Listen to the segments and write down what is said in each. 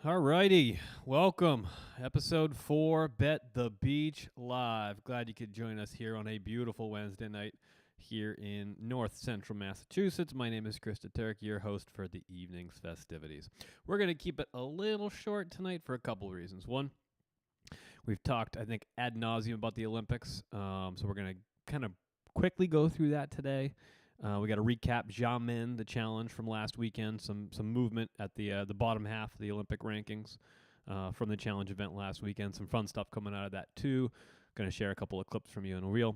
Alrighty, welcome. Episode 4, Bet the Beach Live. Glad you could join us here on a beautiful Wednesday night here in north central Massachusetts. My name is Krista Turk, your host for the evening's festivities. We're going to keep it a little short tonight for a couple of reasons. One, we've talked, I think, ad nauseum about the Olympics, so we're going to kind of quickly go through that today. We got to recap Xiamen, the challenge from last weekend, some movement at the bottom half of the Olympic rankings from the challenge event last weekend. Some fun stuff coming out of that too. Going to share a couple of clips from you in a reel.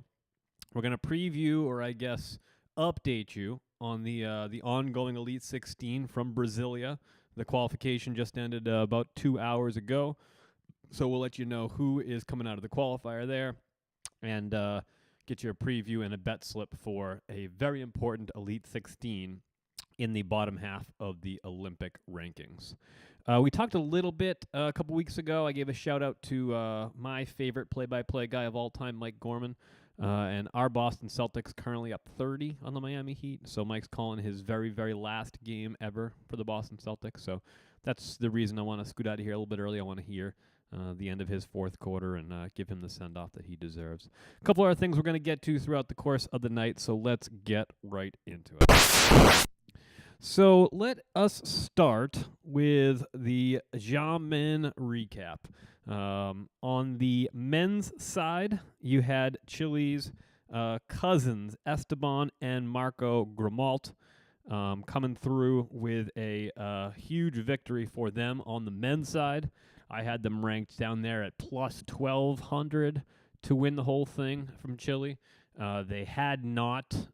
We're going to preview, or I guess update you on the ongoing Elite 16 from Brasilia. The qualification just ended about 2 hours ago, so we'll let you know who is coming out of the qualifier there, and get you a preview and a bet slip for a very important Elite 16 in the bottom half of the Olympic rankings. We talked a little bit a couple weeks ago. I gave a shout out to my favorite play-by-play guy of all time, Mike Gorman, and our Boston Celtics currently up 30 on the Miami Heat. So Mike's calling his very, very last game ever for the Boston Celtics. So that's the reason I want to scoot out of here a little bit early. I want to hear the end of his fourth quarter and give him the send-off that he deserves. A couple other things we're going to get to throughout the course of the night, so let's get right into it. So let us start with the Xiamen recap. On the men's side, you had Chile's cousins, Esteban and Marco Grimalt, coming through with a huge victory for them on the men's side. I had them ranked down there at plus 1,200 to win the whole thing from Chile. They had not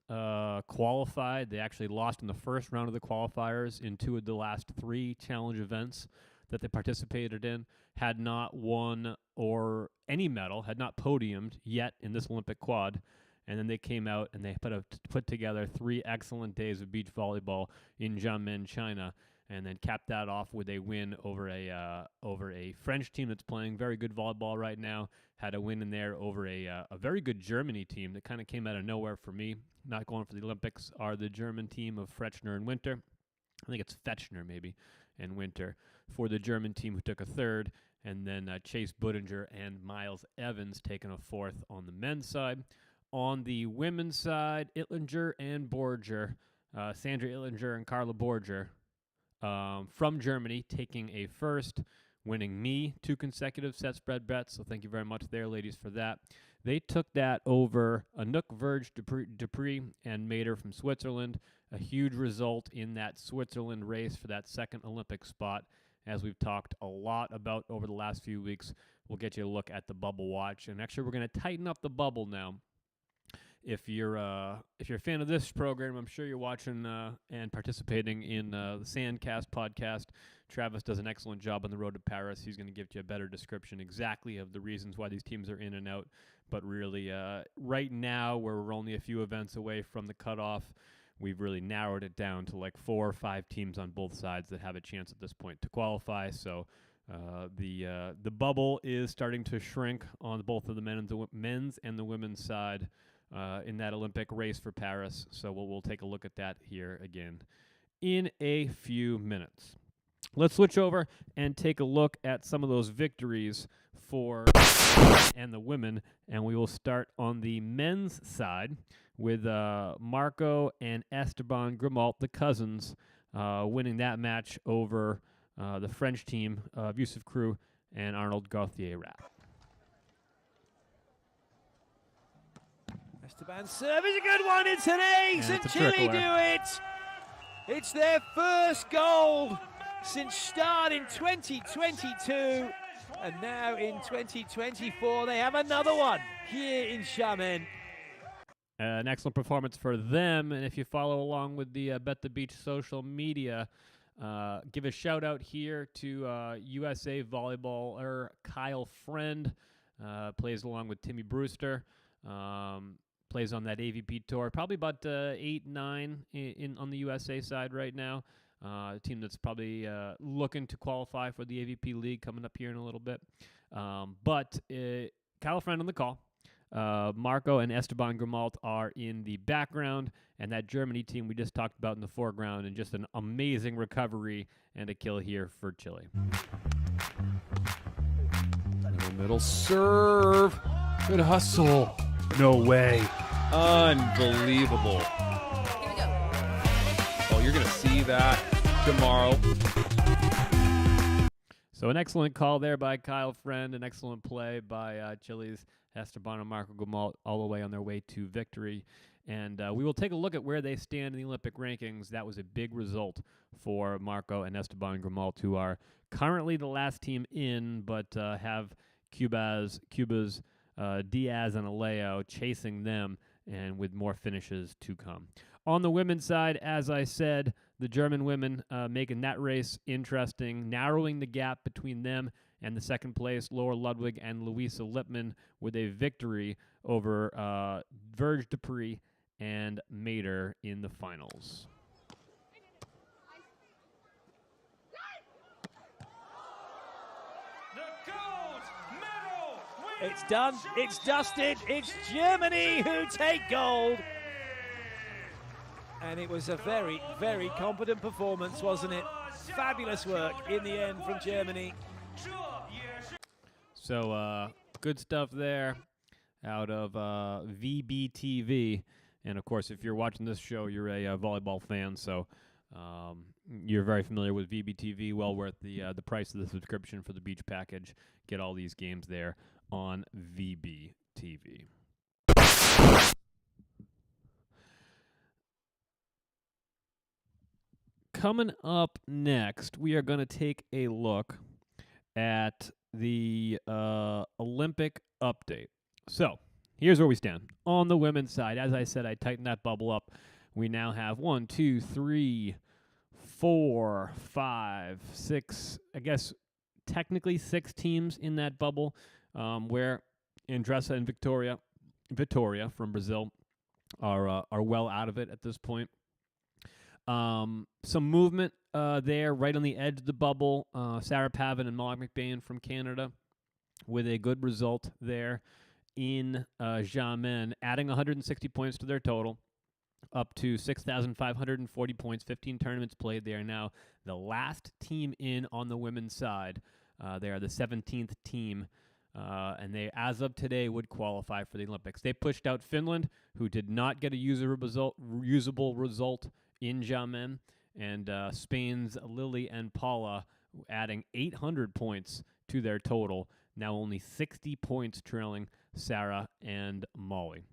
qualified. They actually lost in the first round of the qualifiers in 2 of the last 3 challenge events that they participated in, had not won or any medal, had not podiumed yet in this Olympic quad. And then they came out and they put together 3 excellent days of beach volleyball in Xiamen, China, and then capped that off with a win over a French team that's playing very good volleyball right now. Had a win in there over a very good Germany team that kind of came out of nowhere for me. Not going for the Olympics are the German team of Fretschner and Winter. I think it's Fetchner maybe and Winter for the German team, who took a third. And then Chase Budinger and Miles Evans taking a fourth on the men's side. On the women's side, Ittlinger and Borger, Sandra Ittlinger and Carla Borger, from Germany, taking a first, winning me 2 consecutive set spread bets. So thank you very much there, ladies, for that. They took that over Anouk Verge Dupree and Mater from Switzerland. A huge result in that Switzerland race for that second Olympic spot, as we've talked a lot about over the last few weeks. We'll get you a look at the bubble watch. And actually, we're going to tighten up the bubble now. If you're a fan of this program, I'm sure you're watching and participating in the Sandcast podcast. Travis does an excellent job on the road to Paris. He's going to give you a better description exactly of the reasons why these teams are in and out. But really, right now, where we're only a few events away from the cutoff, we've really narrowed it down to like 4 or 5 teams on both sides that have a chance at this point to qualify. So the bubble is starting to shrink on both of the men's and the women's side. In that Olympic race for Paris. So we'll take a look at that here again in a few minutes. Let's switch over and take a look at some of those victories for and the women, and we will start on the men's side with Marco and Esteban Grimalt, the cousins, winning that match over the French team of Youssef Crew and Arnold Gauthier-Rapp. Esteban's serve is a good one. It's an ace, and Chile do it. It's their first goal since start in 2022, and now in 2024 they have another one here in Xiamen. An excellent performance for them, and if you follow along with the Bet the Beach social media, give a shout out here to USA volleyballer Kyle Friend, plays along with Timmy Brewster. Plays on that AVP tour, probably about 8-9 on the USA side right now. A team that's probably looking to qualify for the AVP League coming up here in a little bit. But Kyle Friend on the call. Marco and Esteban Grimalt are in the background, and that Germany team we just talked about in the foreground, and just an amazing recovery and a kill here for Chile. Middle serve. Good hustle. No way. Unbelievable. Here we go. Oh, you're going to see that tomorrow. So an excellent call there by Kyle Friend, an excellent play by Chile's Esteban and Marco Grimalt, all the way on their way to victory. And we will take a look at where they stand in the Olympic rankings. That was a big result for Marco and Esteban Grimalt, who are currently the last team in, but have Cuba's Diaz and Aleo chasing them, and with more finishes to come. On the women's side, as I said, the German women making that race interesting, narrowing the gap between them and the second place, Laura Ludwig and Louisa Lippmann, with a victory over Verge Dupree and Mater in the finals. It's done, it's dusted, it's Germany who take gold. And it was a very, very competent performance, wasn't it? Fabulous work in the end from Germany. So good stuff there out of VBTV. And, of course, if you're watching this show, you're a volleyball fan, so you're very familiar with VBTV. Well worth the price of the subscription for the beach package. Get all these games there on VBTV. Coming up next, we are going to take a look at the Olympic update. So, here's where we stand. On the women's side, as I said, I tightened that bubble up. We now have 1, 2, 3, 4, 5, 6, I guess technically 6 teams in that bubble, where Andressa and Vitória from Brazil are well out of it at this point. Some movement there right on the edge of the bubble. Sarah Pavin and Molly McBain from Canada with a good result there in Xiamen, adding 160 points to their total, up to 6,540 points, 15 tournaments played. They are now the last team in on the women's side. They are the 17th team, and they, as of today, would qualify for the Olympics. They pushed out Finland, who did not get a usable result in Xiamen, and Spain's Lily and Paula adding 800 points to their total, now only 60 points trailing Sarah and Molly.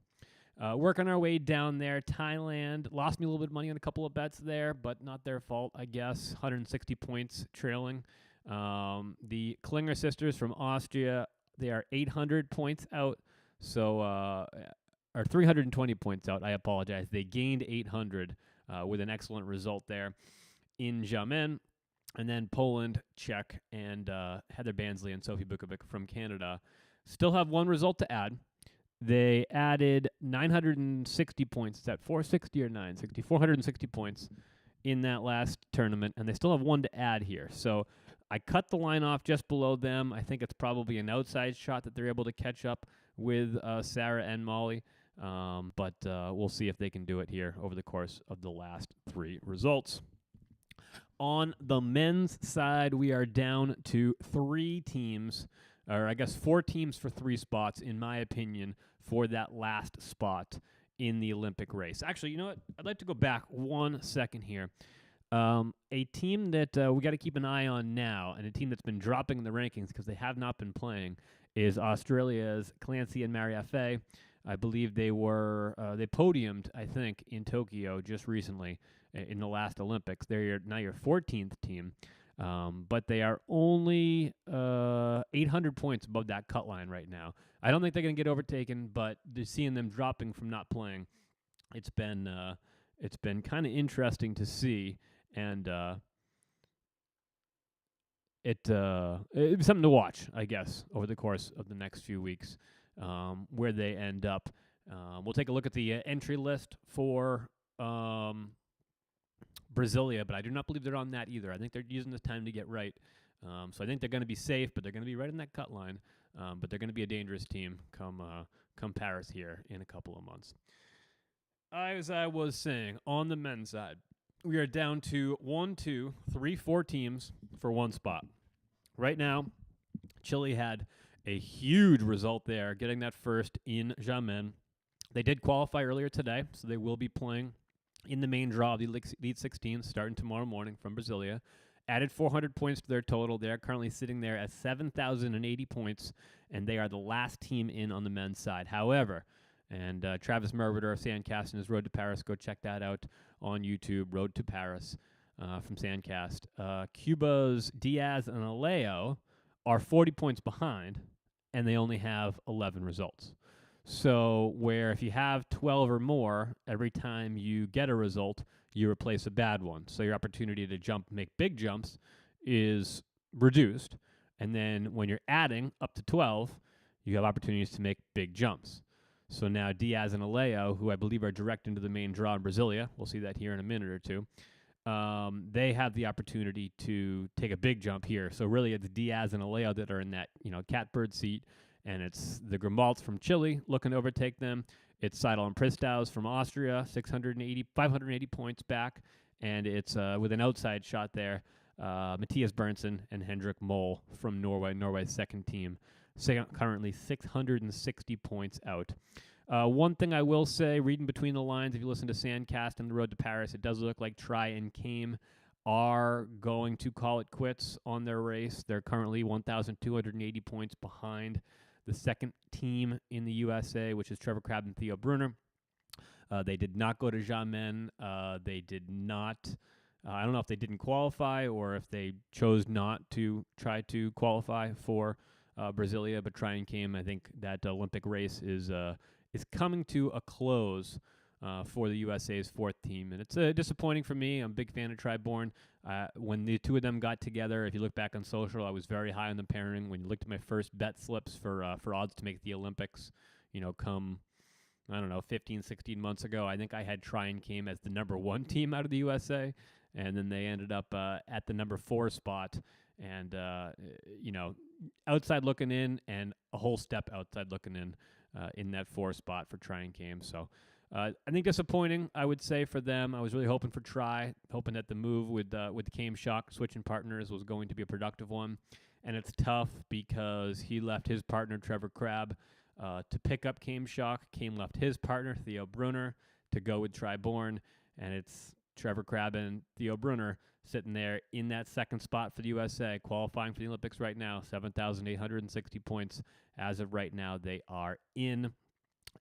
Working our way down there, Thailand lost me a little bit of money on a couple of bets there, but not their fault, I guess. 160 points trailing. The Klinger sisters from Austria, they are 800 points out, or 320 points out, I apologize. They gained 800 with an excellent result there in Xiamen. And then Poland, Czech, and Heather Bansley and Sophie Bukovic from Canada still have one result to add. They added 960 points. Is that 460 or 960? 460 points in that last tournament, and they still have one to add here. So I cut the line off just below them. I think it's probably an outside shot that they're able to catch up with Sarah and Molly, but we'll see if they can do it here over the course of the last 3 results. On the men's side, we are down to 3 teams, or I guess 4 teams for 3 spots, in my opinion, for that last spot in the Olympic race. Actually, you know what? I'd like to go back 1 second here. A team that we got to keep an eye on now, and a team that's been dropping in the rankings because they have not been playing, is Australia's Clancy and Mariafe. I believe they podiumed, I think, in Tokyo just recently in the last Olympics. They're now your 14th team, but they are only 800 points above that cut line right now. I don't think they're going to get overtaken, but seeing them dropping from not playing, it's been kind of interesting to see, and it's something to watch, I guess, over the course of the next few weeks, where they end up. We'll take a look at the entry list for Brasilia, but I do not believe they're on that either. I think they're using this time to get right. So I think they're going to be safe, but they're going to be right in that cut line. But they're going to be a dangerous team come come Paris here in a couple of months. As I was saying, on the men's side, we are down to 1, 2, 3, 4 teams for one spot. Right now, Chile had a huge result there, getting that first in Xiamen. They did qualify earlier today, so they will be playing in the main draw of the Elite 16 starting tomorrow morning from Brasilia. Added 400 points to their total. They are currently sitting there at 7,080 points, and they are the last team in on the men's side. However, and Travis Merwider of Sandcast and his Road to Paris, go check that out on YouTube, Road to Paris from Sandcast. Cuba's Diaz and Aleo are 40 points behind, and they only have 11 results. So where if you have 12 or more, every time you get a result, you replace a bad one. So your opportunity to make big jumps is reduced. And then when you're adding up to 12, you have opportunities to make big jumps. So now Diaz and Aleo, who I believe are direct into the main draw in Brasilia, we'll see that here in a minute or two, they have the opportunity to take a big jump here. So really it's Diaz and Aleo that are in that, catbird seat, and it's the Grimalds from Chile looking to overtake them. It's Seidel and Pristaus from Austria, 580 points back, and it's with an outside shot there, Matthias Berntsen and Hendrik Moll from Norway, Norway's second team, currently 660 points out. One thing I will say, reading between the lines, if you listen to Sandcast and the Road to Paris, it does look like Tri and Kame are going to call it quits on their race. They're currently 1,280 points behind the second team in the USA, which is Trevor Crabb and Theo Brunner. They did not go to Xiamen. They did not, I don't know if they didn't qualify or if they chose not to try to qualify for Brasilia, but Tri and Kame, I think that Olympic race is coming to a close for the USA's fourth team. And it's disappointing for me. I'm a big fan of Triborn. When the two of them got together, if you look back on social, I was very high on the pairing. When you looked at my first bet slips for odds to make the Olympics, come, 15, 16 months ago, I think I had Tri and Kame as the number 1 team out of the USA. And then they ended up at the number 4 spot. And, outside looking in and a whole step outside looking in that 4 spot for Tri and Kame. So I think disappointing, I would say, for them. I was really hoping for Tri, hoping that the move with the Kame Shock switching partners was going to be a productive one. And it's tough because he left his partner, Trevor Crabb, to pick up Kame Shock. Kame left his partner, Theo Brunner, to go with Triborn. And it's Trevor Crabb and Theo Brunner sitting there in that second spot for the USA, qualifying for the Olympics right now, 7,860 points. As of right now, they are in.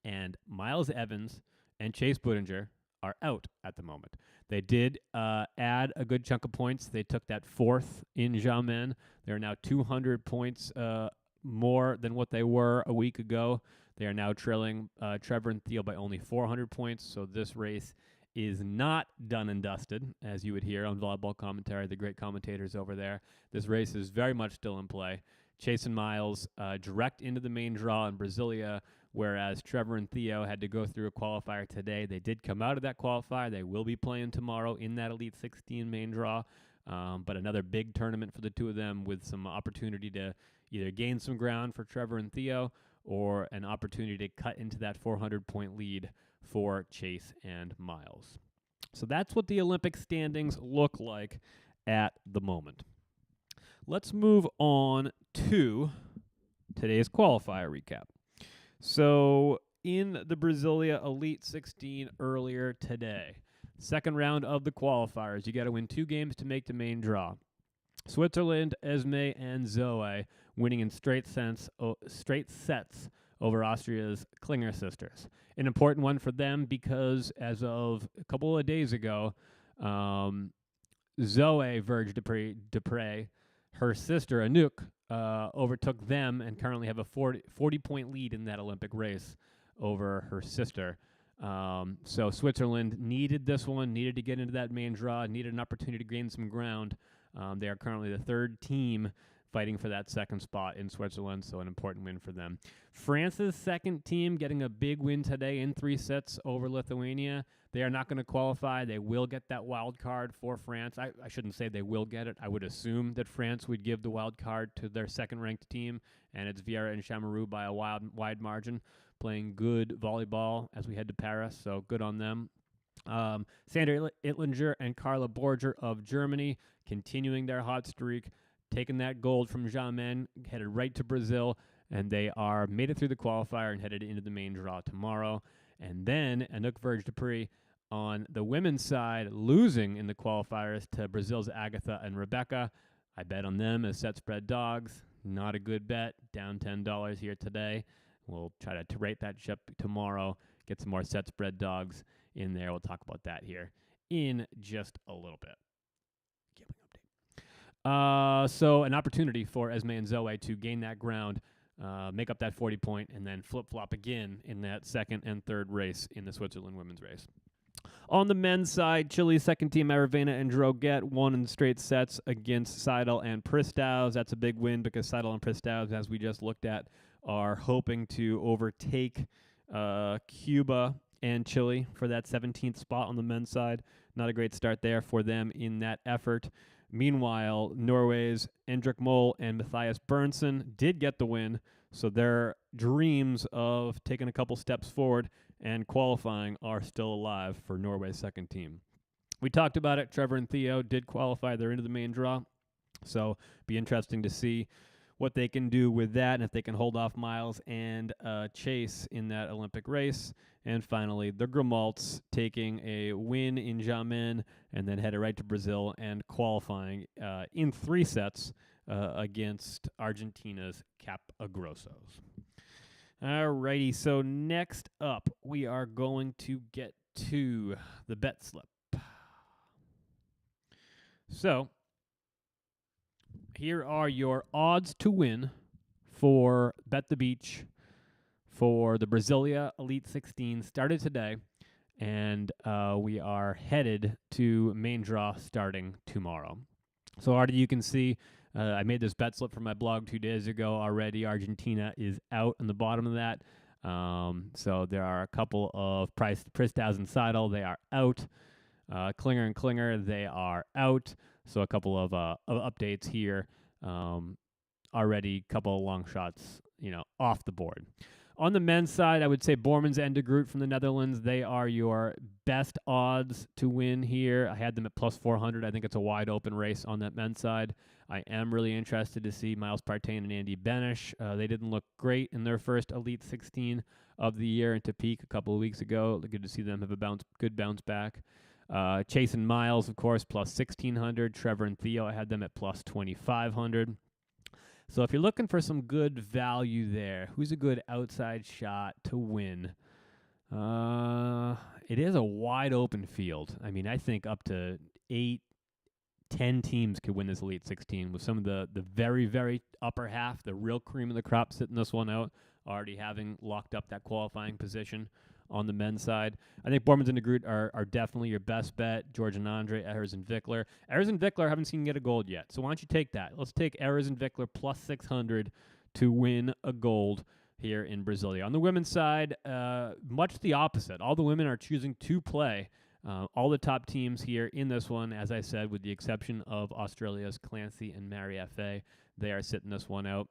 And Miles Evans and Chase Budinger are out at the moment. They did add a good chunk of points. They took that 4th in Xiamen. They're now 200 points more than what they were a week ago. They are now trailing Trevor and Theo by only 400 points. So this race is not done and dusted, as you would hear on volleyball commentary, the great commentators over there. This race is very much still in play. Chase and Miles direct into the main draw in Brasilia, whereas Trevor and Theo had to go through a qualifier today. They did come out of that qualifier. They will be playing tomorrow in that Elite 16 main draw, but another big tournament for the two of them with some opportunity to either gain some ground for Trevor and Theo or an opportunity to cut into that 400-point lead for Chase and Miles. So that's what the Olympic standings look like at the moment. Let's move on to today's qualifier recap. So in the Brasilia Elite 16 earlier today, second round of the qualifiers, you got to win 2 games to make the main draw. Switzerland, Esme, and Zoe winning in straight sets over Austria's Klinger sisters. An important one for them because as of a couple of days ago, Zoe Verge Dupre, her sister Anouk, overtook them and currently have a 40-point lead in that Olympic race over her sister. So Switzerland needed this one, needed to get into that main draw, needed an opportunity to gain some ground. They are currently the 3rd team fighting for that second spot in Switzerland, so an important win for them. France's second team getting a big win today in 3 sets over Lithuania. They are not going to qualify. They will get that wild card for France. I shouldn't say they will get it. I would assume that France would give the wild card to their second-ranked team, and it's Vieira and Chameroux by a wide margin. playing good volleyball as we head to Paris, so good on them. Sandra Ittlinger and Carla Borger of Germany continuing their hot streak, taking that gold from Xiamen, headed right to Brazil, and they are made it through the qualifier and headed into the main draw tomorrow. And then Anouk Verge-Dupree on the women's side, losing in the qualifiers to Brazil's Agatha and Rebecca. I bet on them as set spread dogs. Not a good bet. Down $10 here today. We'll try to rate that ship tomorrow, get some more set spread dogs in there. We'll talk about that here in just a little bit. Gambling update. So an opportunity for Esme and Zoe to gain that ground, make up that 40 point, and then flip-flop again in that second and third race in the Switzerland women's race. On the men's side, Chile's second team, Aravena and Droget, won in straight sets against Seidel and Pristaus. That's a big win because Seidel and Pristaus, as we just looked at, are hoping to overtake Cuba and Chile for that 17th spot on the men's side. Not a great start there for them in that effort. Meanwhile, Norway's Endrik Moll and Matthias Bernsen did get the win, so their dreams of taking a couple steps forward and qualifying are still alive for Norway's second team. We talked about it. Trevor and Theo did qualify. They're into the main draw, so be interesting to see what they can do with that and if they can hold off Miles and Chase in that Olympic race. And finally, the Grimalts taking a win in Xiamen and then headed right to Brazil and qualifying in 3 sets against Argentina's Capogrossos. Alrighty, so next up, we are going to get to the bet slip. So, here are your odds to win for Bet the Beach for the Brasilia Elite 16. Started today, and we are headed to main draw starting tomorrow. So already you can see I made this bet slip for my blog 2 days ago already. Argentina is out on the bottom of that. So there are a couple of Pristaus and Seidel. They are out. Klinger and Klinger, they are out. So a couple of updates here already. Couple of long shots, off the board. On the men's side, I would say Bormans and de Groot from the Netherlands. They are your best odds to win here. I had them at plus 400. I think it's a wide open race on that men's side. I am really interested to see Miles Partain and Andy Benish. They didn't look great in their first Elite 16 of the year in Tepic a couple of weeks ago. Good to see them have a good bounce back. Chase and Miles, of course, plus 1,600. Trevor and Theo, I had them at plus 2,500. So if you're looking for some good value there, who's a good outside shot to win? It is a wide open field. I mean, I think up to 8, 10 teams could win this Elite 16 with some of the very, very upper half, the real cream of the crop sitting this one out, already having locked up that qualifying position on the men's side. I think Bormans and de Groot are definitely your best bet. George and Andre, Ehlers and Vickler. Ehlers and Vickler haven't seen get a gold yet, so why don't you take that? Let's take Ehlers and Vickler plus 600 to win a gold here in Brasilia. On the women's side, much the opposite. All the women are choosing to play. All the top teams here in this one, as I said, with the exception of Australia's Clancy and Mary F.A., they are sitting this one out.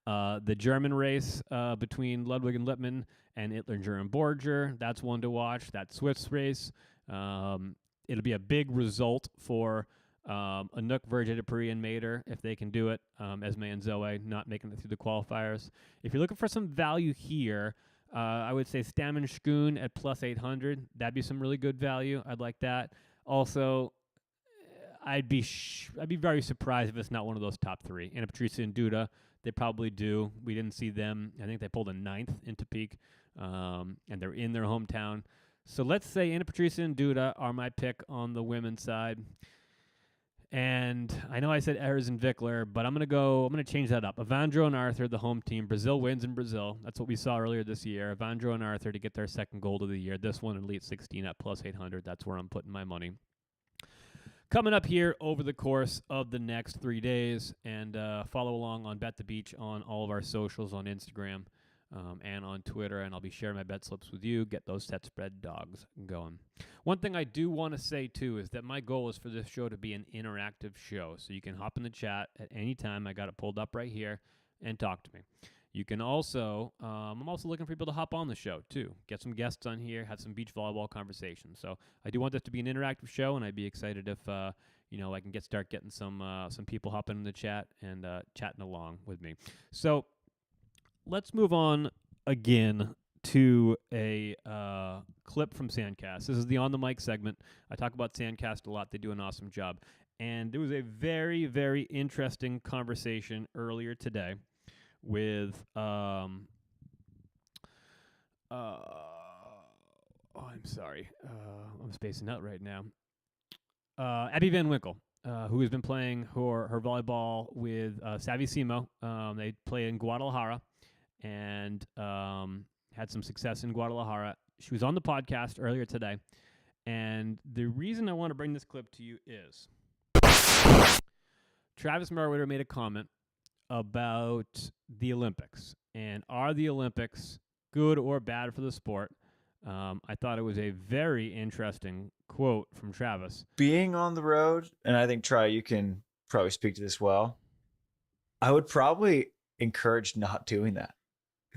The German race between Ludwig and Lippmann and Ittlinger and Borger, that's one to watch. That Swiss race, it'll be a big result for Anouk, Verge-Dupree, and Mater if they can do it. Esme and Zoe not making it through the qualifiers. If you're looking for some value here, I would say Stammen Schoon at plus 800. That'd be some really good value. I'd like that. Also, I'd be very surprised if it's not one of those top 3. And Patricia and Duda, they probably do. We didn't see them. I think they pulled a 9th in Tepic, and they're in their hometown. So let's say Anna Patricia and Duda are my pick on the women's side. And I know I said Ehlers and Vickler, but I'm going to change that up. Evandro and Arthur, the home team. Brazil wins in Brazil. That's what we saw earlier this year. Evandro and Arthur to get their second gold of the year. This one, Elite 16 at plus 800. That's where I'm putting my money. Coming up here over the course of the next 3 days, and follow along on Bet the Beach on all of our socials on Instagram and on Twitter, and I'll be sharing my bet slips with you. Get those set spread dogs going. One thing I do want to say, too, is that my goal is for this show to be an interactive show, so you can hop in the chat at any time. I got it pulled up right here and talk to me. You can also, I'm also looking for people to hop on the show too. Get some guests on here, have some beach volleyball conversations. So I do want this to be an interactive show, and I'd be excited if I can start getting some people hopping in the chat and chatting along with me. So let's move on again to a clip from Sandcast. This is the On the Mic segment. I talk about Sandcast a lot. They do an awesome job. And there was a very, very interesting conversation earlier today with I'm sorry. I'm spacing out right now. Abby Van Winkle, who has been playing her volleyball with Savvy Simo. They play in Guadalajara and had some success in Guadalajara. She was on the podcast earlier today. And the reason I want to bring this clip to you is Travis Merwitter made a comment about the Olympics. And are the Olympics good or bad for the sport? I thought it was a very interesting quote from Travis. Being on the road, and I think, Tri, you can probably speak to this well, I would probably encourage not doing that,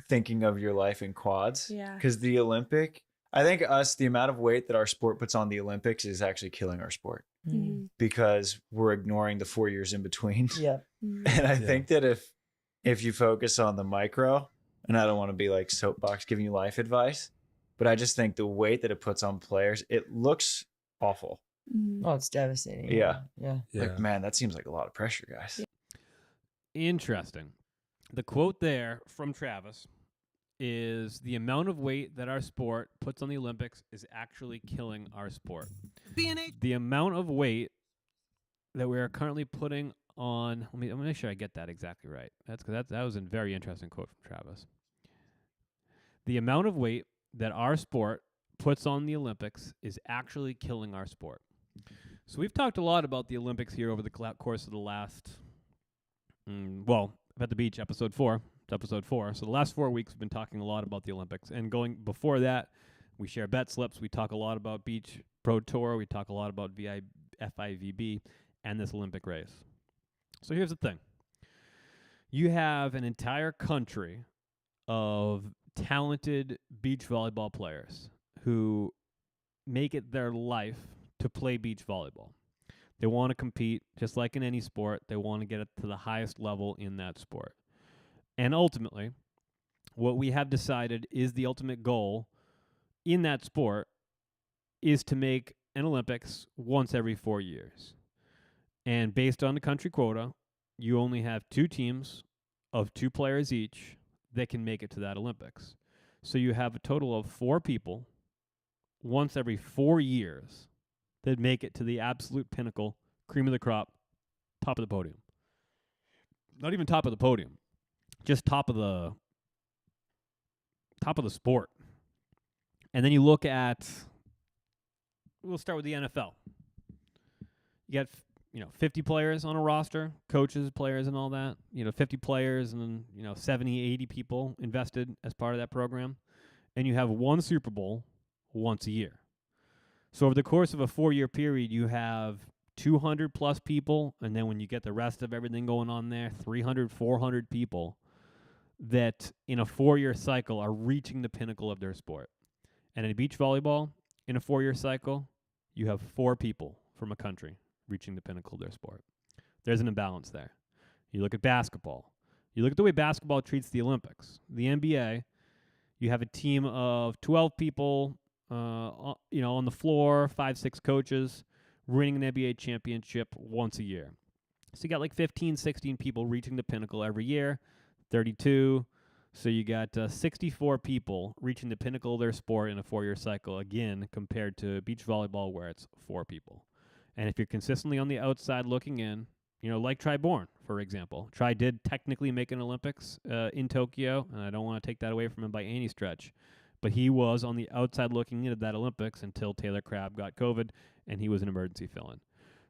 thinking of your life in quads. Yeah. Because the Olympic, I think the amount of weight that our sport puts on the Olympics is actually killing our sport. Mm-hmm. Because we're ignoring the 4 years in between. Yeah. And I think that if you focus on the micro, and I don't want to be like soapbox giving you life advice, but I just think the weight that it puts on players, it looks awful. Oh, it's devastating. Yeah. Yeah. Like, man, that seems like a lot of pressure, guys. Interesting. The quote there from Travis is the amount of weight that our sport puts on the Olympics is actually killing our sport. The amount of weight that we are currently putting on, let me make sure I get that exactly right. That was a very interesting quote from Travis. The amount of weight that our sport puts on the Olympics is actually killing our sport. So we've talked a lot about the Olympics here over the course of the last, at the beach, episode 4. It's episode 4. So the last 4 weeks we've been talking a lot about the Olympics. And going before that, we share bet slips. We talk a lot about Beach Pro Tour. We talk a lot about FIVB and this Olympic race. So here's the thing. You have an entire country of talented beach volleyball players who make it their life to play beach volleyball. They want to compete just like in any sport. They want to get it to the highest level in that sport. And ultimately, what we have decided is the ultimate goal in that sport is to make an Olympics once every 4 years. And based on the country quota, you only have 2 teams of 2 players each that can make it to that Olympics. So you have a total of 4 people once every 4 years that make it to the absolute pinnacle, cream of the crop, top of the podium. Not even top of the podium. Just top of the sport. And then you look at, we'll start with the NFL. You got 50 players on a roster, coaches, players, and all that. 50 players and then 70, 80 people invested as part of that program. And you have one Super Bowl once a year. So over the course of a 4-year period, you have 200 plus people, and then when you get the rest of everything going on there, 300, 400 people that in a 4-year cycle are reaching the pinnacle of their sport. And in beach volleyball, in a 4-year cycle, you have 4 people from a country reaching the pinnacle of their sport. There's an imbalance there. You look at basketball. You look at the way basketball treats the Olympics. The NBA, you have a team of 12 people, on the floor, 5-6 coaches, winning an NBA championship once a year. So you got like 15, 16 people reaching the pinnacle every year, 32. So you got 64 people reaching the pinnacle of their sport in a 4-year cycle, again, compared to beach volleyball where it's 4 people. And if you're consistently on the outside looking in, like Tri Bourne, for example. Tri did technically make an Olympics in Tokyo, and I don't want to take that away from him by any stretch. But he was on the outside looking into that Olympics until Taylor Crabb got COVID, and he was an emergency fill-in.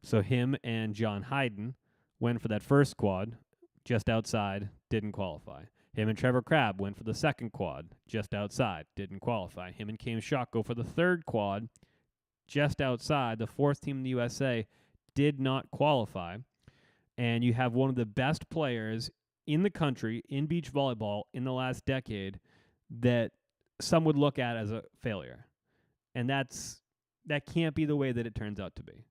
So him and John Hyden went for that first quad, just outside, didn't qualify. Him and Trevor Crabb went for the second quad, just outside, didn't qualify. Him and Cam Schock go for the third quad, just outside. The 4th team in the USA did not qualify. And you have one of the best players in the country in beach volleyball in the last decade that some would look at as a failure. And that can't be the way that it turns out to be.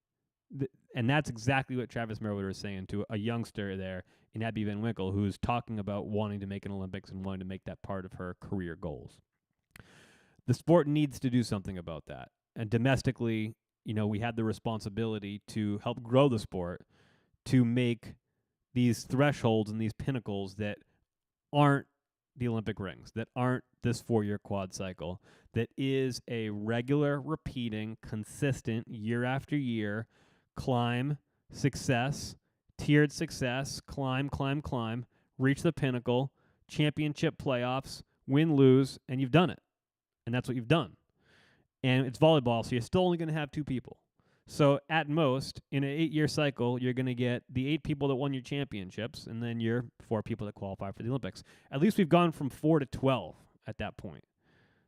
And that's exactly what Travis Merriweather is saying to a youngster there in Abby Van Winkle, who's talking about wanting to make an Olympics and wanting to make that part of her career goals. The sport needs to do something about that. And domestically, we had the responsibility to help grow the sport, to make these thresholds and these pinnacles that aren't the Olympic rings, that aren't this 4-year quad cycle, that is a regular, repeating, consistent, year after year, climb, success, tiered success, climb, reach the pinnacle, championship playoffs, win, lose, and you've done it. And that's what you've done. And it's volleyball, so you're still only going to have 2 people. So at most, in an 8-year cycle, you're going to get the 8 people that won your championships, and then your 4 people that qualify for the Olympics. At least we've gone from 4 to 12 at that point.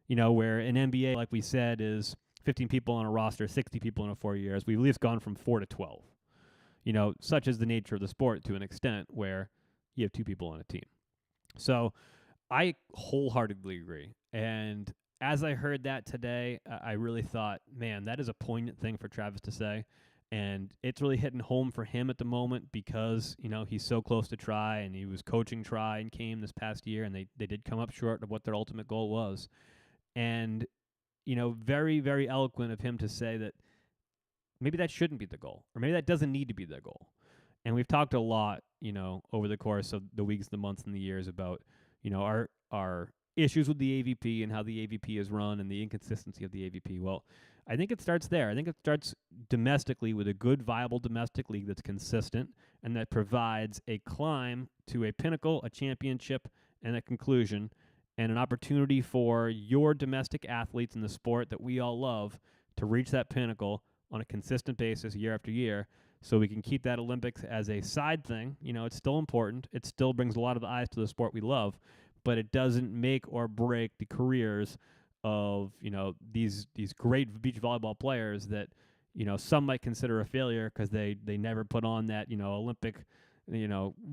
Where an NBA, like we said, is 15 people on a roster, 60 people in 4 years. We've at least gone from 4 to 12. Such is the nature of the sport to an extent where you have 2 people on a team. So I wholeheartedly agree. And as I heard that today, I really thought, man, that is a poignant thing for Travis to say. And it's really hitting home for him at the moment because, he's so close to try, and he was coaching try and came this past year, and they did come up short of what their ultimate goal was. And, very, very eloquent of him to say that maybe that shouldn't be the goal, or maybe that doesn't need to be the goal. And we've talked a lot, over the course of the weeks, the months, and the years about, our issues with the AVP and how the AVP is run and the inconsistency of the AVP. Well, I think it starts there. I think it starts domestically with a good, viable domestic league that's consistent and that provides a climb to a pinnacle, a championship, and a conclusion, and an opportunity for your domestic athletes in the sport that we all love to reach that pinnacle on a consistent basis year after year, so we can keep that Olympics as a side thing. It's still important. It still brings a lot of eyes to the sport we love, but it doesn't make or break the careers of, these great beach volleyball players that, some might consider a failure because they never put on that, Olympic,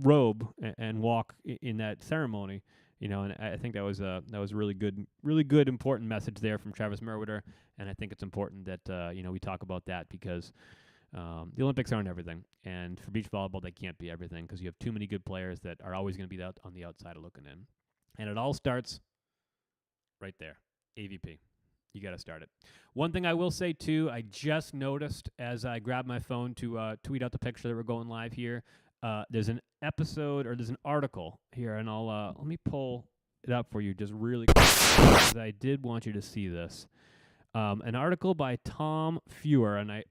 robe and walk in that ceremony. And I think that was a really good, important message there from Travis Merriweather. And I think it's important that, we talk about that because the Olympics aren't everything. And for beach volleyball, they can't be everything because you have too many good players that are always going to be on the outside looking in. And it all starts right there, AVP. You got to start it. One thing I will say, too, I just noticed as I grabbed my phone to tweet out the picture that we're going live here, there's an episode, or there's an article here, and I'll let me pull it up for you just really quick, because I did want you to see this. An article by Tom Fewer, and I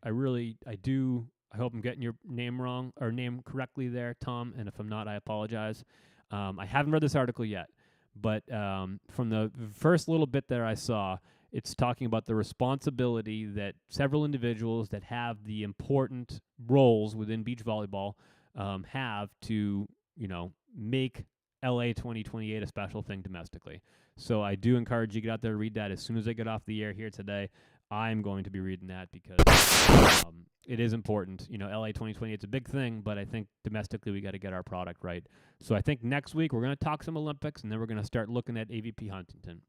hope I'm getting your name correctly there, Tom, and if I'm not, I apologize. I haven't read this article yet, but from the first little bit there I saw, it's talking about the responsibility that several individuals that have the important roles within beach volleyball have to, make LA 2028 a special thing domestically. So I do encourage you to get out there and read that. As soon as I get off the air here today, I'm going to be reading that because it is important. LA 2028 is a big thing, but I think domestically we got to get our product right. So I think next week we're going to talk some Olympics, and then we're going to start looking at AVP Huntington.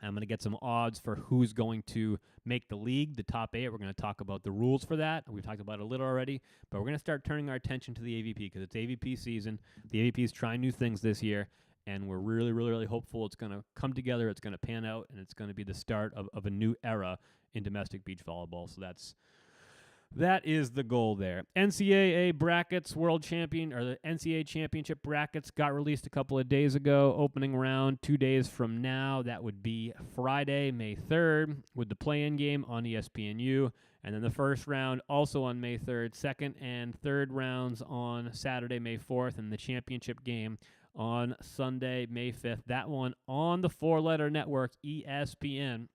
I'm going to get some odds for who's going to make the league, the top 8. We're going to talk about the rules for that. We've talked about it a little already, but we're going to start turning our attention to the AVP because it's AVP season. The AVP is trying new things this year, and we're really, really, really hopeful it's going to come together, it's going to pan out, and it's going to be the start of a new era in domestic beach volleyball. So that is the goal there. NCAA brackets, world champion, or the NCAA championship brackets got released a couple of days ago. Opening round 2 days from now. That would be Friday, May 3rd, with the play-in game on ESPNU. And then the first round also on May 3rd. Second and third rounds on Saturday, May 4th. And the championship game on Sunday, May 5th. That one on the four-letter network, ESPN.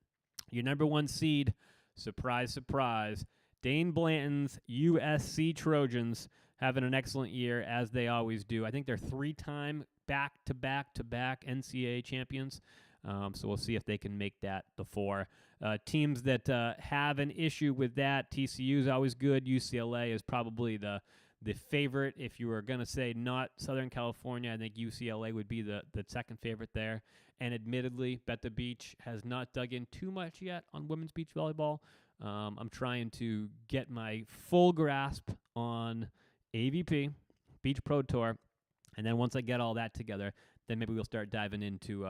Your number one seed, surprise, surprise, Dane Blanton's USC Trojans having an excellent year, as they always do. I think they're 3-time back-to-back-to-back NCAA champions. So we'll see if they can make that the 4. Teams that have an issue with that, TCU is always good. UCLA is probably the The favorite, if you were going to say not Southern California, I think UCLA would be the second favorite there. And admittedly, Bet the Beach has not dug in too much yet on women's beach volleyball. I'm trying to get my full grasp on AVP, Beach Pro Tour, and then once I get all that together, then maybe we'll start diving into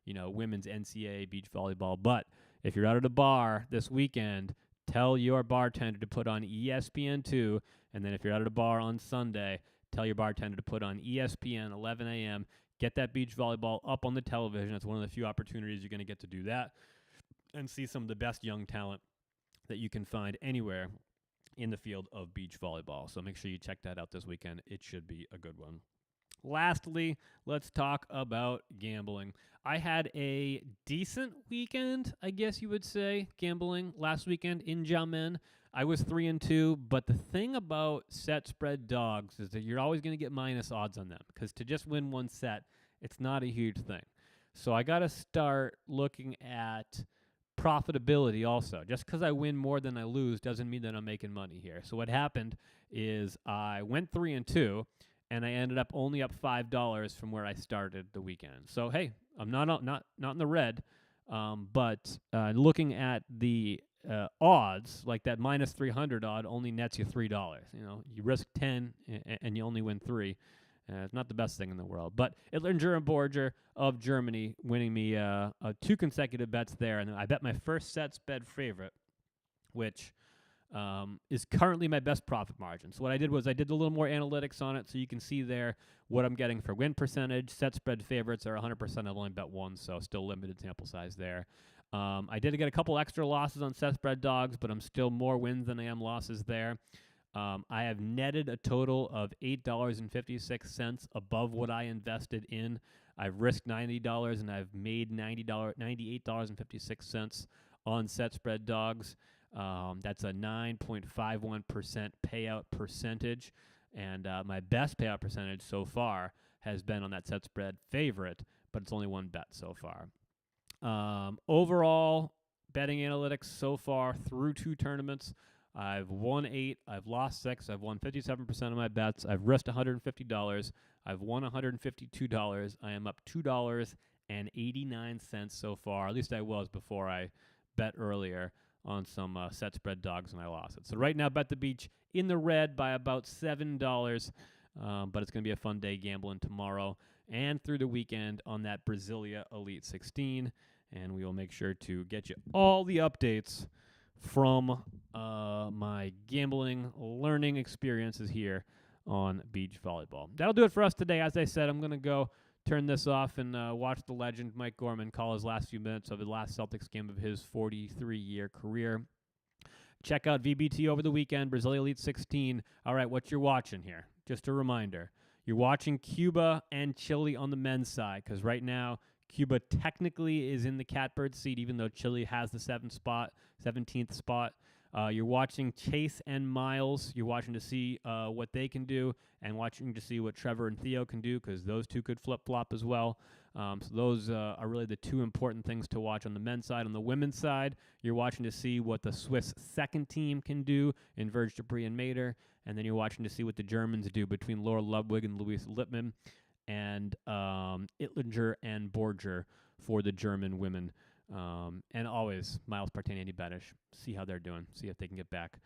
women's NCAA beach volleyball. But if you're out at a bar this weekend, tell your bartender to put on ESPN2, and then if you're out at a bar on Sunday, tell your bartender to put on ESPN 11 a.m. Get that beach volleyball up on the television. It's one of the few opportunities you're going to get to do that and see some of the best young talent that you can find anywhere in the field of beach volleyball. So make sure you check that out this weekend. It should be a good one. Lastly, let's talk about gambling. I had a decent weekend, I guess you would say, gambling last weekend in Xiamen. I was 3-2, but the thing about set spread dogs is that you're always going to get minus odds on them because to just win one set, it's not a huge thing. So I got to start looking at profitability also. Just because I win more than I lose doesn't mean that I'm making money here. So what happened is I went 3-2, and I ended up only up $5 from where I started the weekend. So hey, I'm not in the red, but looking at the odds, like that minus 300 odd only nets you $3. You risk 10 and you only win 3. It's not the best thing in the world. But Ittlinger and Borger of Germany winning me 2 consecutive bets there, and I bet my first sets bet favorite, which is currently my best profit margin. So what I did was I did a little more analytics on it, so you can see there what I'm getting for win percentage. Set spread favorites are 100%. I've only bet 1, so still limited sample size there. I did get a couple extra losses on set spread dogs, but I'm still more wins than I am losses there. I have netted a total of $8.56 above what I invested in. I've risked $90 and I've made $98.56 on set spread dogs. That's a 9.51% payout percentage, and my best payout percentage so far has been on that set spread favorite, but it's only one bet so far. Overall, betting analytics so far through 2 tournaments, I've won 8, I've lost 6, I've won 57% of my bets, I've risked $150, I've won $152, I am up $2.89 so far, at least I was before I bet earlier on some set spread dogs and I lost it. So right now, Bet the Beach in the red by about $7, but it's going to be a fun day gambling tomorrow and through the weekend on that Brasilia Elite 16, and we will make sure to get you all the updates from my gambling learning experiences here on beach volleyball. That'll do it for us today. As I said, I'm going to go turn this off and watch the legend Mike Gorman call his last few minutes of the last Celtics game of his 43-year career. Check out VBT over the weekend, Brasilia Elite 16. All right, what you're watching here, just a reminder. You're watching Cuba and Chile on the men's side because right now Cuba technically is in the catbird seat, even though Chile has the 17th spot. You're watching Chase and Miles. You're watching to see what they can do and watching to see what Trevor and Theo can do because those two could flip-flop as well. So those are really the 2 important things to watch on the men's side. On the women's side, you're watching to see what the Swiss second team can do in Verge Dupree and Mater, and then you're watching to see what the Germans do between Laura Ludwig and Louise Lippmann and Ittlinger and Borger for the German women. And always Miles Partey, Andy Bedish, see how they're doing, see if they can get back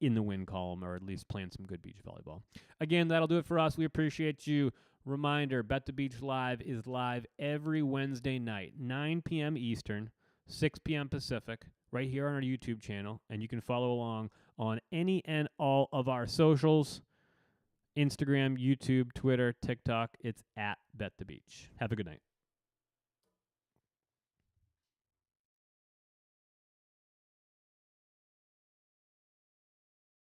in the win column or at least playing some good beach volleyball. Again, that'll do it for us. We appreciate you. Reminder, Bet the Beach Live is live every Wednesday night, 9 p.m. Eastern, 6 p.m. Pacific, right here on our YouTube channel. And you can follow along on any and all of our socials, Instagram, YouTube, Twitter, TikTok. It's at Bet the Beach. Have a good night.